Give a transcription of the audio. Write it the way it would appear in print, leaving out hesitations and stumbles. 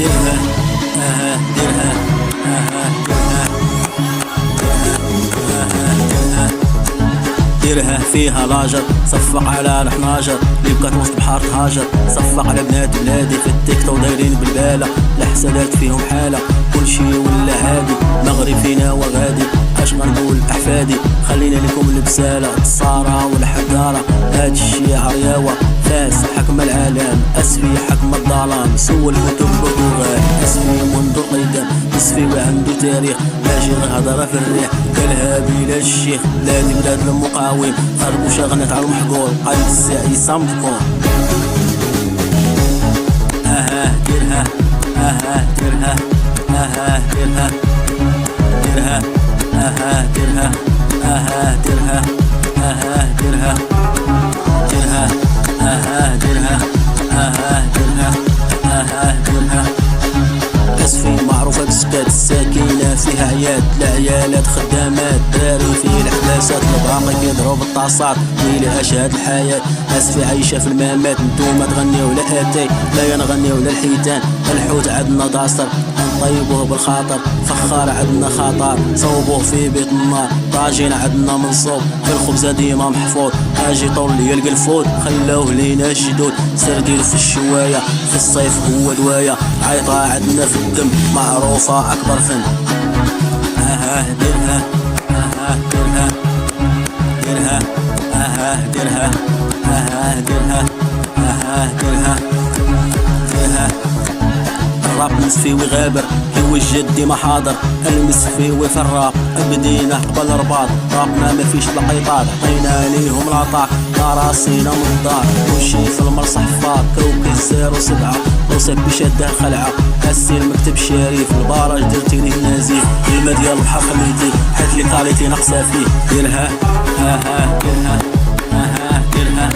ديرها ديرها ديرها فيها لاجر، صفق على الحناجر اللي بقات وسط بحار تهاجر. صفق على بنات بلادي في التيك توك دايرين بالبالة، الحسادات فيهم حالة كلشي ولا عادي. مغرب فينا وغادي اش غنقول احفادي، خلينا لكم البسالة الصارة والحقارة. هادشي عرياوة فاس حكم العالم، اسفي حكم الظلام سول كتب بغوغال. اسفي منذ القدم اسفي وعنده تاريخ، ماشي غير هضرة في الريح قالها بلا الشيخ. بلادي بلاد المقاوم خربوا شغنت على المحقور، قايد الساعي صمتكم. ديرها ديرها ديرها ديرها ديرها ديرها ديرها ديرها ديرها. اسفي معروفة بسكات الساكنة فيها عياد، العيالات خدامات داري في الحباسات. الباقي كيضرب بالطاسات ويلي اشهاد الحياة. اسفي عايشة في الممات نتوما تغنيو لاتاي لا نغنيو للحيتان. الحوت عندنا داستر نطيبوه بالخاطر، فخار عندنا خطر صوبوه في بيت النار. طاجين عندنا منصوب في الخبزة ديما محفوظ، اجي طول يلقى الفود خلاوه لينا الجدود. سرديل في الشواية في الصيف هو دواية، عيطة عندنا في الدم معروفة اكبر فن. ديرها ديرها ديرها ديرها ديرها ديرها ديرها. الراب مسفي وغابر هو الجدي ما حاضر، المسفي وفي الراب بدينا قبل رباط. رابنا ما فيش لقيطات عطينا ليهم العطاء، راسينا من الدار وشي في المرصح فاض. كوكي 07 وصك بشده خلعه، هسي المكتب شريف البارج درتي ليه نزيف. الماء ديال البحر خليتي حيت لي كاليتي ناقصه فيه. ديرها ديرها ديرها